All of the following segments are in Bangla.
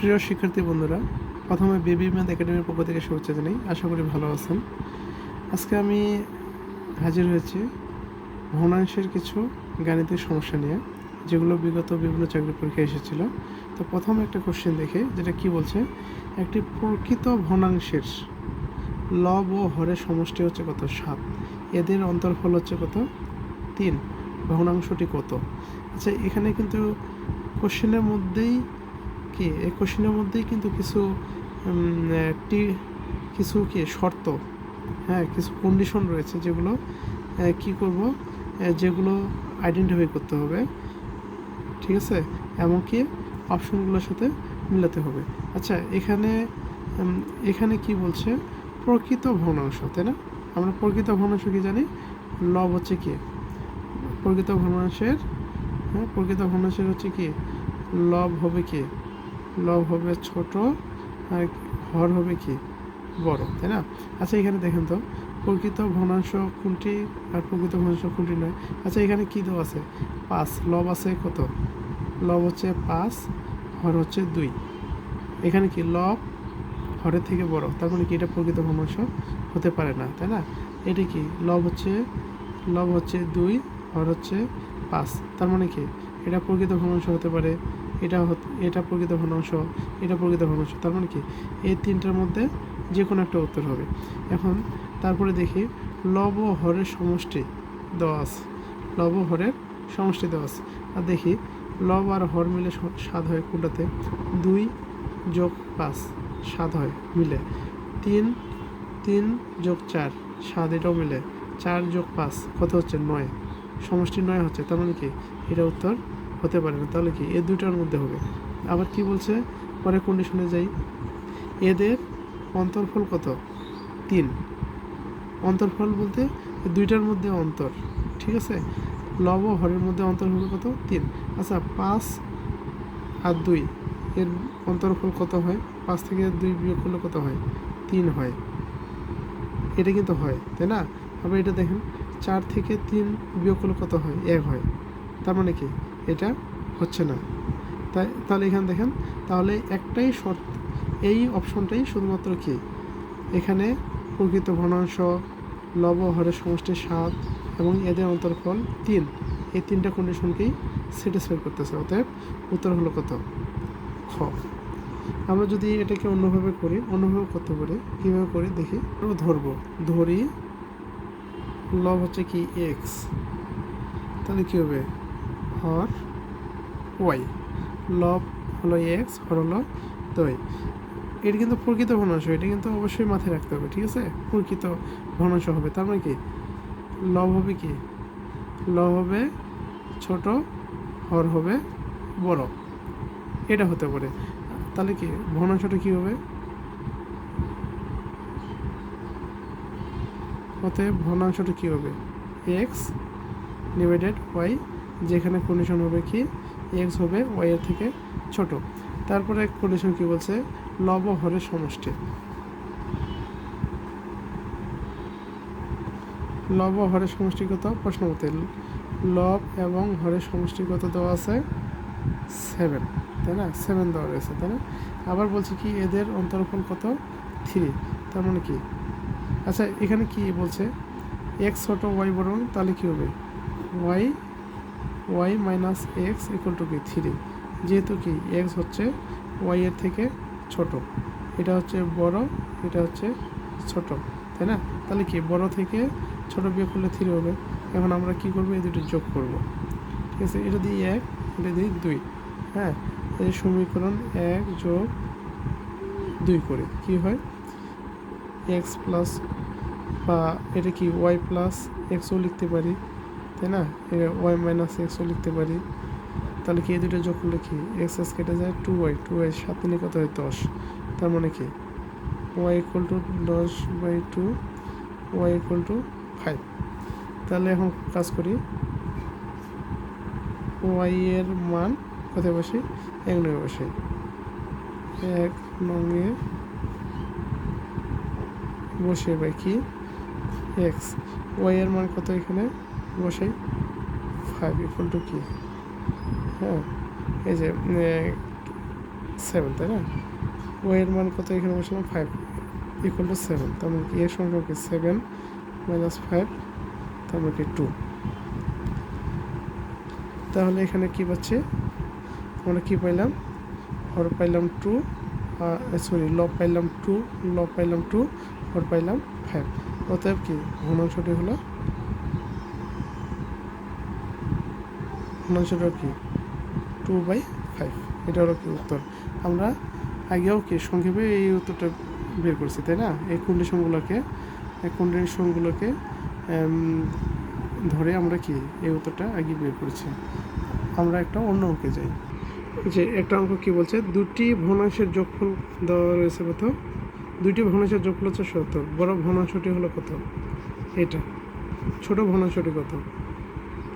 প্রিয় শিক্ষার্থী বন্ধুরা, প্রথমে বেবি ম্যাথ একাডেমির পক্ষ থেকে শুভেচ্ছা জানাই। আশা করি ভালো আছেন। আজকে আমি হাজির হয়েছি ভগ্নাংশের কিছু গাণিতিক সমস্যা নিয়ে, যেগুলো বিগত বিভিন্ন চাকরি পরীক্ষায় এসেছিল। তো প্রথম একটা কোশ্চেন দেখে, যেটা কি বলছে, একটি প্রকৃত ভগ্নাংশের লব ও হরের সমষ্টি হচ্ছে কত? 7। এদের অন্তর্ফল হচ্ছে কত? 3। ভগ্নাংশটি কত? আচ্ছা, এখানে কিন্তু কোশ্চেনের মধ্যেই এই কোশ্চেনের মধ্যেই কিন্তু কিছু শর্ত, কিছু কন্ডিশন রয়েছে, যেগুলো যেগুলো আইডেন্টিফাই করতে হবে, ঠিক আছে? এমনকি অপশনগুলোর সাথে মিলাতে হবে। আচ্ছা, এখানে কি বলছে? প্রকৃত ভগ্নাংশ, তাই না? আমরা প্রকৃত ভগ্নাংশ কি জানি? লব হচ্ছে কি প্রকৃত ভগ্নাংশের হচ্ছে কি? লব হবে ছোট আর হর হবে কি? বড়, তাই না? আচ্ছা, এখানে দেখেন তো, প্রকৃত ভগ্নাংশ কোনটি আর প্রকৃত ভগ্নাংশ কোনটি নয়। আচ্ছা, এখানে কি দেওয়া আছে? 5। লব আছে কত? লব হচ্ছে 5, হর হচ্ছে 2। এখানে কি লব হরের থেকে বড়, তার মানে কি এটা প্রকৃত ভগ্নাংশ হতে পারে না, তাই না? এটা কি লব হচ্ছে 2, হর হচ্ছে 5, তার মানে কি এটা প্রকৃত ভগ্নাংশ হতে পারে। এটা প্রকৃত ভগ্নাংশ, এটা প্রকৃত ভগ্নাংশ, তার মানে কি এই তিনটার মধ্যে যে কোনো একটা উত্তর হবে। এখন তারপরে দেখি লব ও হরের সমষ্টি দেওয়া আছে। আর দেখি লব আর হর মিলে 7 হয় কোনটাতে? 2 যোগ 5 7 হয় মিলে। 3 যোগ 4 7, এটাও মিলে। 4 যোগ 5 কত হচ্ছে? 9। সমষ্টি 9 হচ্ছে, তার মানে কি এটা উত্তর হতে পারে না। তাহলে কি এই দুইটার মধ্যে হবে? আবার কি বলছে? পরে কন্ডিশনে যাই। এদের অন্তর্ফল কত? 3। অন্তর্ফল বলতে দুইটার মধ্যে অন্তর, ঠিক আছে? লব ও হরের মধ্যে অন্তর্ফল কত? 3। আচ্ছা, 5 আর 2 এর অন্তর্ফল কত হয়? 5 থেকে 2 বিয়োগ করলে কত হয়? 3 হয়। এটা কিন্তু হয়, তাই না? আবার এটা দেখেন, 4 থেকে 3 বিয়োগ করলে কত হয়? 1 হয়। তার মানে কি এটা হচ্ছে না। তাহলে এখানে দেখেন, তাহলে একটাই শর্ত, এই অপশনটাই শুধুমাত্র কি এখানে প্রকৃত ভগ্নাংশ, লব হরের সমষ্টি 7 এবং এদের অন্তর্ফল 3, এই তিনটা কন্ডিশনকেই স্যাটিসফাই করতেছে। অতএব উত্তর হলো কত? খ। আমরা যদি এটাকে অন্যভাবে করতে পারি। কীভাবে করি দেখি। ধরি লব হচ্ছে কি এক্স, তাহলে কী হবে? হর ওয়াই। লব হলো এক্স, হর হলো 2। এটা কিন্তু প্রকৃত ভগ্নাংশ, এটা কিন্তু অবশ্যই মাথায় রাখতে হবে, ঠিক আছে? প্রকৃত ভগ্নাংশ হবে, তার মানে কি লব হবে কি? লব হবে ছোট, হর হবে বড়, এটা হতে পারে। তাহলে কি ভগ্নাংশটা কী হবে? অতএব ভগ্নাংশটা কী হবে? এক্স ডিভাইডেড ওয়াই, যেখানে কন্ডিশন হবে কি এক্স হবে ওয়াই এর থেকে ছোট। তারপরে কন্ডিশন কি বলছে? লব ও হরের সমষ্টি। লব ও হরের সমষ্টি কত? প্রশ্ন মতে লব এবং হরের সমষ্টি কত দেওয়া আছে? 7, তাই না? 7 দেওয়া রয়েছে, তাই না? আবার বলছে কি এদের অন্তর্ফল কত? 3, তার মানে কি? আচ্ছা, এখানে কি বলছে? এক্স ছোট ওয়াই বড়, তাহলে কী হবে? Y minus X equal to কি? 3। যেহেতু কি এক্স হচ্ছে ওয়াই এর থেকে ছোট, এটা হচ্ছে বড়, এটা হচ্ছে ছোট, তাই না? তাহলে কি বড় থেকে ছোট বিয়োগ করলে 3 হবে। এখন আমরা কি করব? এই দুটো যোগ করব, ঠিক আছে? এটা দিয়ে 1, এটা দিয়ে 2, এই সমীকরণ 1 যোগ 2 করে কি হয়? এক্স প্লাস, বা এটা কি ওয়াই প্লাস এক্সও লিখতে পারি, তাই না? ওয়াই মাইনাস এক্সও লিখতে পারি। তাহলে কি এই দুটো যোগ করলে কি এক্স কেটে যায়? 2y 7 দিনে কত হয়? 10। তার মানে কি Y equal to 10/2, Y equal to 5। তাহলে এখন কাজ করি, ওয়াই এর মান কোথায় বসে? 1 নং বসে। 1 নংয়ে বসে বাই কি এক্স, ওয়াই এর মান কত? এখানে বসে 5 ইকুয়াল টু কি? এই যে 7, তাই না? ও এর মান কত এখানে বসালাম 5 ইকুয়াল টু 7, তার মানে কি এর সংখ্যা কি 7 মাইনাস 5, তার মানে কি 2। তাহলে এখানে কি পাচ্ছি আমরা, কি পাইলাম, হর পাইলাম 2, লব পাইলাম 2, লব পাইলাম 2, হর পাইলাম 5। অতএব কি ভগ্নাংশটি হলো কি 2/5। এটা হলো কি উত্তর। আমরা আগেও কি সংক্ষেপে এই উত্তরটা বের করছি, তাই না? এই কন্ডিশনগুলোকে ধরে আমরা কি এই উত্তরটা আগে বের করেছি। আমরা একটা অন্য অঙ্কে যাই। যে একটা অঙ্ক কি বলছে, দুটি ভগ্নাংশের যোগফল দেওয়া রয়েছে কত, দুইটি ভগ্নাংশের যোগফল হচ্ছে 70, বড় ভগ্নাংশটি হলো কত, এটা, ছোট ভগ্নাংশটি কত।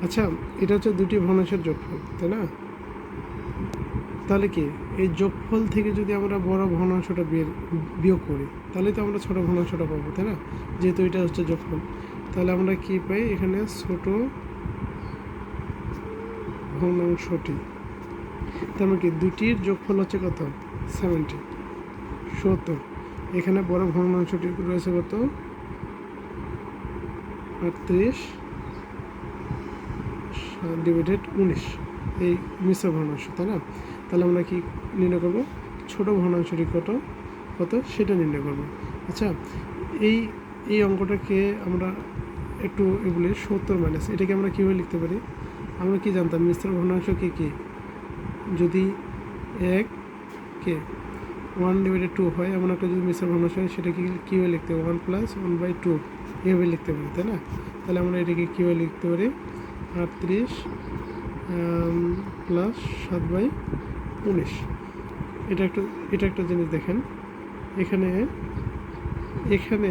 আচ্ছা, এটা হচ্ছে দুটি ভগ্নাংশের যোগফল, তাই না? তাহলে কি এই যোগফল থেকে যদি আমরা বড় ভগ্নাংশটা বিয়োগ করি, তাহলে তো আমরা ছোট ভগ্নাংশটা পাবো, তাই না? যেহেতু এটা হচ্ছে যোগফল, তাহলে আমরা কি পাই এখানে, ছোট ভগ্নাংশটি। তার মানে কি দুটির যোগফল হচ্ছে কত, 70। এখানে বড় ভগ্নাংশটি রয়েছে কত, 38 ডিভাইডেড 19, এই মিশ্র ভগ্নাংশ, তাই না? তাহলে আমরা কি নির্ণয় করব, ছোট ভগ্নাংশটি কত সেটা নির্ণয় করব। আচ্ছা, এই অঙ্কটাকে আমরা একটু বলি 70 মাইনাস, এটাকে আমরা কীভাবে লিখতে পারি? আমরা কি জানতাম মিশ্র ভগ্নাংশ কি যদি 1/2 হয়, এমন একটা যদি মিশ্র ভগ্নাংশ হয়, সেটাকে কীভাবে লিখতে হবে, 1 + 1/2 এভাবে লিখতে পারি, তাই না? তাহলে আমরা এটাকে কীভাবে লিখতে পারি, 38 + 7/19। এটা একটা জিনিস দেখেন, এখানে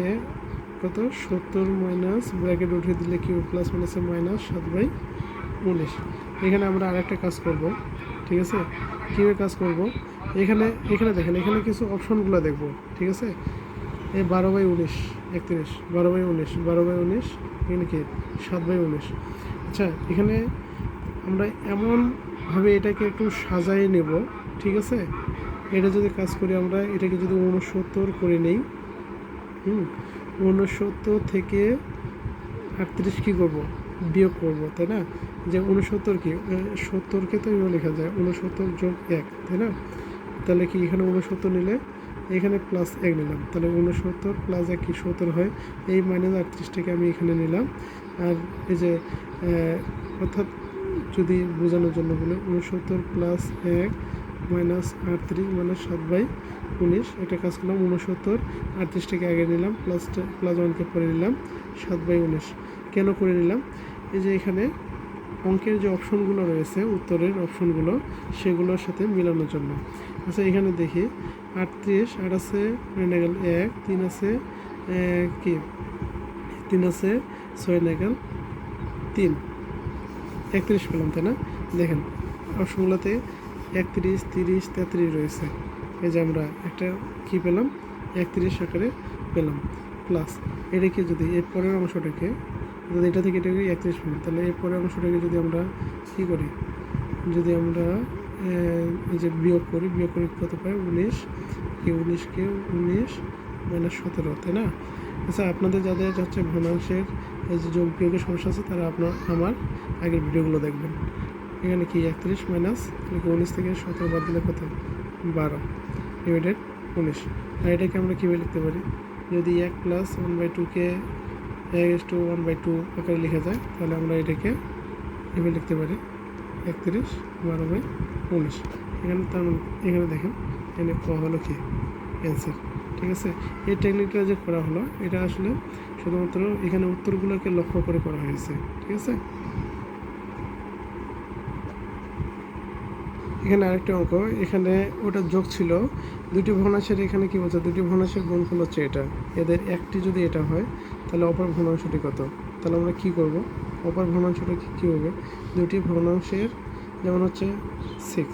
কত, 70 মাইনাস ব্র্যাকেট উঠে দিলে কি প্লাস মাইনাসে মাইনাস 7/19। এখানে আমরা আরেকটা কাজ করব, ঠিক আছে? কীভাবে কাজ করব, এখানে দেখেন, এখানে কিছু অপশনগুলো দেখব, ঠিক আছে? এই 12/19, 31, 12/19, 12/19, এখানে কি 7/19। আচ্ছা, এখানে আমরা এমনভাবে এটাকে একটু সাজাই নেব, ঠিক আছে? এটা যদি কাজ করি আমরা, এটাকে যদি 69 করে নেই, 69 থেকে 38 কী করবো, বিয়োগ করব, তাই না? যে 69 কি 70কে তো এভাবে লেখা যায় 69 + 1, তাই না? তাহলে কি এখানে 69 নিলে এখানে +1 নিলাম, তাহলে 69 + 1 কি 70 হয়, এই -38টাকে আমি এখানে নিলাম। আর এই যে অর্থাৎ যদি বোঝানোর জন্য বলে 69 + 1 -38 -7/19, এটা কাজ করলাম, 69 38টাকে আগে নিলাম, +1কে পরে নিলাম, 7/19 কেন করে নিলাম, এই যে এখানে অঙ্কের যে অপশনগুলো রয়েছে, উত্তরের অপশনগুলো, সেগুলোর সাথে মেলানোর জন্য। আচ্ছা, এখানে দেখি 38, 8 আছে 9 1, 3 আছে 3 আছে 6 9 3, 31 পেলাম, তাই না? দেখেন অপশনগুলোতে 31, 30, 33 রয়েছে। এই যে আমরা একটা কী পেলাম, 31 আকারে পেলাম, প্লাস এটাকে যদি এর পরের অংশটাকে, যদি এটা থেকে এটাকে 31 পেলাম, তাহলে এর পরের অংশটাকে যদি আমরা কী করি, যদি আমরা এই যে বিয়োগ করি কত পাই, 19 -17, তাই না? আচ্ছা, আপনাদের যাদের হচ্ছে ভগ্নাংশের এই যে যোগ বিয়োগের সমস্যা আছে, তারা আমার আগের ভিডিওগুলো দেখবেন। এখানে কি 31 মাইনাস 19 থেকে 17 বাদ দিলে কত, 12 ডিভাইডেড 19। আর এটাকে আমরা কীভাবে লিখতে পারি, যদি 1 + 1/2কে 1:1/2 আকারে লেখা যায়, তাহলে আমরা এটাকে এভাবে লিখতে পারি 31 12/19। এখানে তার মানে এখানে দেখেন, এখানে হলো কি অ্যান্সার, ঠিক আছে? এই টেকনিকটা যে করা হলো, এটা আসলে শুধুমাত্র এখানে উত্তরগুলোকে লক্ষ্য করে করা হয়েছে, ঠিক আছে? এখানে আরেকটা অঙ্ক, এখানে ওটা যোগ ছিল দুটি ভগ্নাংশের, এখানে কি বলছে, দুটি ভগ্নাংশের গুণফল হচ্ছে এটা, এদের একটি যদি এটা হয়, তাহলে অপর ভগ্নাংশটি কত। তাহলে আমরা কি করব, অপর ভগ্নাংশটা কী হবে, দুটি ভগ্নাংশের যেমন হচ্ছে 6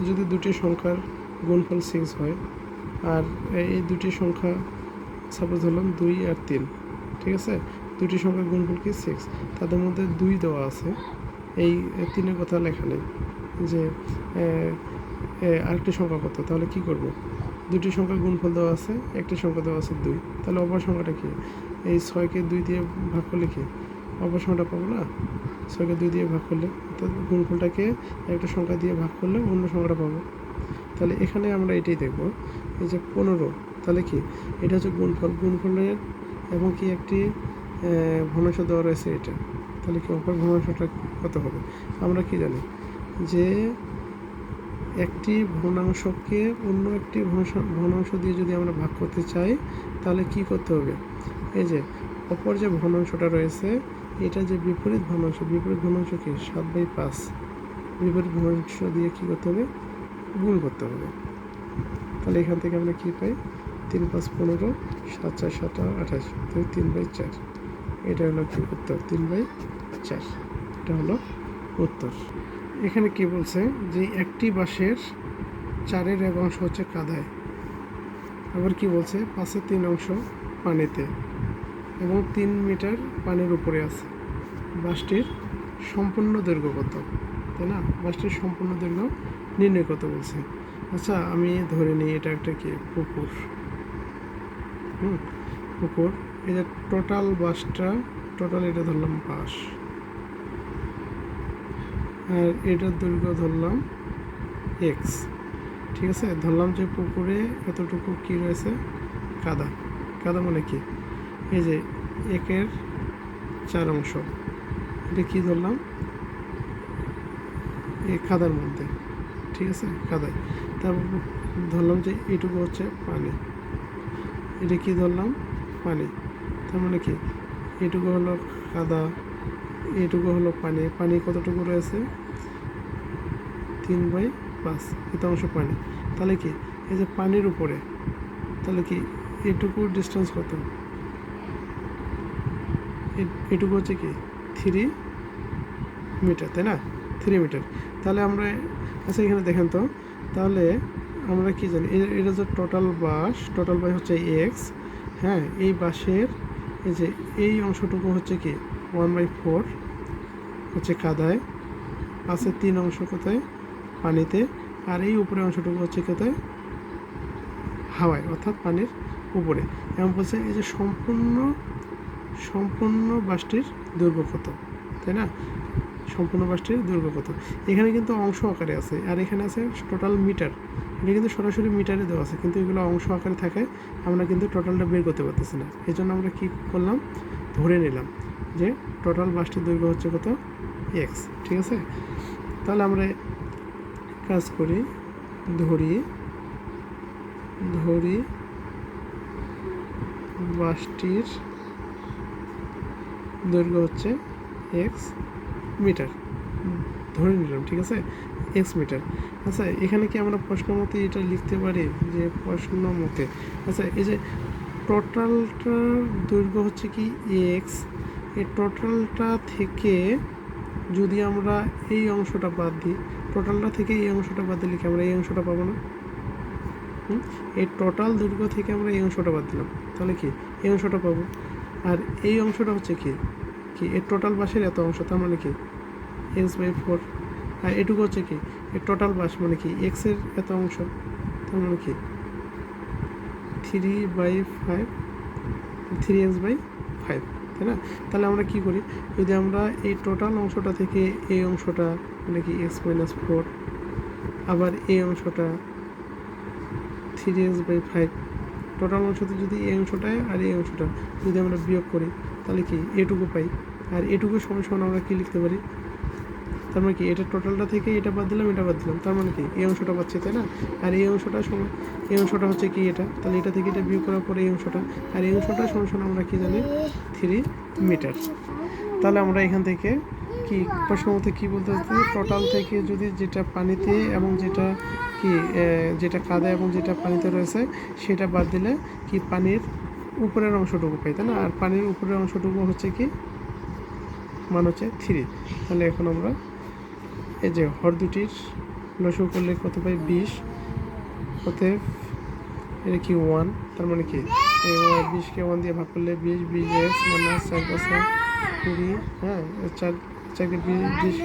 যদি দুটি সংখ্যার গুণফল 6 হয়, আর এই দুটি সংখ্যা সাপোজ ধরলাম 2 আর 3, ঠিক আছে? দুটি সংখ্যার গুণফল কি 6, তাদের মধ্যে 2 দেওয়া আছে, এই 3-এর কথা লেখা নেই, যে আরেকটি সংখ্যা কত, তাহলে কি করব, দুটি সংখ্যা গুণফল দেওয়া আছে, একটি সংখ্যা দেওয়া আছে 2, তাহলে অপর সংখ্যাটা কি, এই 6কে 2 দিয়ে ভাগ করলে কি অপর সংখ্যাটা পাবো না, 6কে 2 দিয়ে ভাগ করলে অর্থাৎ গুণফলটাকে একটা সংখ্যা দিয়ে ভাগ করলে অন্য সংখ্যাটা পাবো। তাহলে এখানে আমরা এটাই দেখব, এই যে 15, তাহলে কি এটা হচ্ছে গুণফলের এবং কি একটি ভগ্নাংশ দেওয়া রয়েছে এটা, তাহলে কি অপর ভগ্নাংশটা কত হবে, আমরা কি জানি যে একটি ভগ্নাংশকে অন্য একটি ভগ্নাংশ দিয়ে যদি আমরা ভাগ করতে চাই তাহলে কি করতে হবে, এই যে অপর যে ভগ্নাংশটা রয়েছে এটা যে বিপরীত ভগ্নাংশ কি 7/5, বিপরীত ভগ্নাংশ দিয়ে কি করতে হবে, গুণ করতে হবে। তাহলে এখান থেকে আমরা কি পাই, 3 × 5 = 15, 7 × 4 = 28, 3/4, এটা হলো কি উত্তর, 3/4, এটা হলো উত্তর। এখানে কি বলছে যে একটি বাঁশের 4-এর 1 অংশ হচ্ছে কাদায়, আবার কি বলছে 5-এর 3 অংশ পানিতে এবং 3 মিটার পানির উপরে আছে, বাঁশটির সম্পূর্ণ দৈর্ঘ্য কত, তাই না, বাঁশটির সম্পূর্ণ দৈর্ঘ্য নির্ণয় কত বলছে। আচ্ছা আমি ধরে নিই এটা একটা কি পুকুর, পুকুর, এই যে টোটাল বাঁশটা, টোটাল এটা ধরলাম বাঁশ, আর এটার দৈর্ঘ্য ধরলাম x, ঠিক আছে, ধরলাম যে পুকুরে এতটুকু কি রয়েছে, কাদা, কাদা মানে কি, এই যে 1-এর 4 অংশ, এটা কি ধরলাম, এই কাদার মধ্যে, ঠিক আছে, কাদায়, তারপর ধরলাম যে এইটুকু হচ্ছে পানি, এটা কি ধরলাম, পানি, তার মানে কি এইটুকু হলো কাদা, এইটুকু হলো পানি, পানি কতটুকু রয়েছে, 3/5, এত অংশ পানি, তাহলে কি এই যে পানির উপরে, তাহলে কি এটুকু ডিস্টেন্স কত, এটুকু হচ্ছে কি 3 মিটার, তাই না, 3 মিটার। তাহলে আমরা, আচ্ছা এখানে দেখেন তো, তাহলে আমরা কি জানি এটা যে টোটাল বাঁশ হচ্ছে x, হ্যাঁ, এই বাঁশের এই যে এই অংশটুকু হচ্ছে কি 1/4 হচ্ছে কাদায়, 5-এর 3 অংশ কোথায়, পানিতে, আর এই উপরে অংশটুকু হচ্ছে কোথায়, হাওয়ায়, অর্থাৎ পানির উপরে। এমন বলছে এই যে সম্পূর্ণ বাঁশটির দৈর্ঘ্য কত, তাই না, সম্পূর্ণ বাঁশটির দৈর্ঘ্য কত, এখানে কিন্তু অংশ আকারে আছে, আর এখানে আছে টোটাল মিটার, এটা কিন্তু সরাসরি মিটারে দেওয়া আছে, কিন্তু এগুলো অংশ আকারে থাকায় আমরা কিন্তু টোটালটা বের করতে পারতেছি না, এই জন্য আমরা কী করলাম, ধরে নিলাম যে টোটাল বাঁশটির দৈর্ঘ্য হচ্ছে কত, x, ঠিক আছে। তাহলে আমরা কাজ করি, ধরি বাঁশটির দৈর্ঘ্য হচ্ছে x মিটার, ধরে নিলাম, ঠিক আছে, x মিটার। আচ্ছা এখানে কি আমরা প্রশ্ন মতে এটা লিখতে পারি, যে প্রশ্ন মতে, আচ্ছা এই যে টোটালটার দৈর্ঘ্য হচ্ছে কি x, এই টোটালটা থেকে যদি আমরা এই অংশটা বাদ দিই, টোটালটা থেকে এই অংশটা বাদ দিলে কি আমরা এই অংশটা পাবো না, এই টোটাল দৈর্ঘ্য থেকে আমরা এই অংশটা বাদ দিলাম, তাহলে কি এই অংশটা পাবো, আর এই অংশটা হচ্ছে কি এর টোটাল বাঁশের এত অংশ, তার মানে কি x/4, আর এটুকু হচ্ছে কি এর টোটাল বাঁশ মানে কি x-এর এত অংশ, তার মানে কি 3/5, 3x/5, তাই না। তাহলে আমরা কি করি, যদি আমরা এই টোটাল অংশটা থেকে এই অংশটা মানে কি x-4, আবার এই অংশটা 3x/5, টোটাল অংশতে যদি এই অংশটা আর এই অংশটা যদি আমরা বিয়োগ করি তাহলে কি এটুকু পাই, আর এটুকু সমান আমরা কি লিখতে পারি, তার মানে কি এটা টোটালটা থেকে এটা বাদ দিলাম, এটা বাদ দিলাম, তার মানে কি এই অংশটা পাচ্ছি, তাই না, আর এই অংশটা হচ্ছে কি এটা, তাহলে এটা থেকে এটা বিয়োগ করার পরে এই অংশটা, আর এই অংশটা সমান আমরা কি জানি 3 মিটার। তাহলে আমরা এখান থেকে কি প্রশ্ন মতে কী বলতে হচ্ছে, টোটাল থেকে যদি যেটা পানিতে এবং যেটা কাদা এবং যেটা পানিতে রয়েছে সেটা বাদ দিলে কি পানির উপরের অংশটুকু পাই, তাই না, আর পানির উপরের অংশটুকু হচ্ছে কি মান হচ্ছে 3। তাহলে এখন আমরা এই যে হর দুটির লসগু করলে কত পাই, 20, অতএব এটা কি 1, তার মানে কি 20কে 1 দিয়ে ভাগ করলে 20x - 4 × 20, হ্যাঁ 4 × 20 20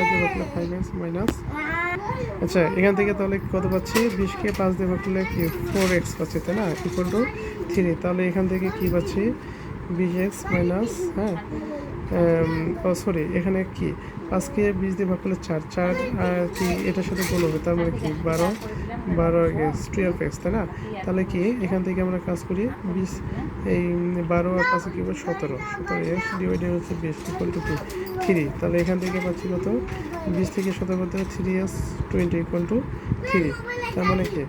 দিয়ে ভাগ করলে 5x - আচ্ছা এখান থেকে তাহলে কত পাচ্ছি 20কে 5 দিয়ে ভাগ করলে কি 4x পাচ্ছি তাই না ইকুয়াল টু 3 তাহলে এখান থেকে কি পাচ্ছি 20x মাইনাস হ্যাঁ ও সরি এখানে কি 5কে 20 দিয়ে ভাগ করলে 4 আর কি এটার সাথে গুণ হবে তার মানে কি 12x 12x তাই না তাহলে কি এখান থেকে আমরা কাজ করি 20 এই 12 আর 5 কি হবে 17x ডিভাইডেড হচ্ছে 20 ইকুয়াল টু 3 তাহলে এখান থেকে পাচ্ছি কত 20 থেকে 17 করতে 3x 20 ইকুয়াল টু 3 তার মানে কি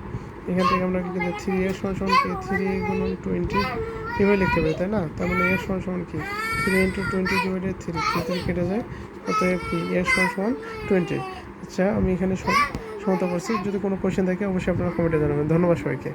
এখান থেকে আমরা কি কিন্তু 3x সমান কি 3 গুণন 20 এভাবে লিখতে পারি তাই না তার মানে x সমান কি 3 ইন্টু 20 ডিভাইডেড 3 কেটে যায় অতএব কি x সমান 20 আচ্ছা আমি এখানে সমতা করছি যদি কোনো কোয়েশ্চেন থাকে অবশ্যই আপনারা কমেন্টে জানাবেন ধন্যবাদ সবাইকে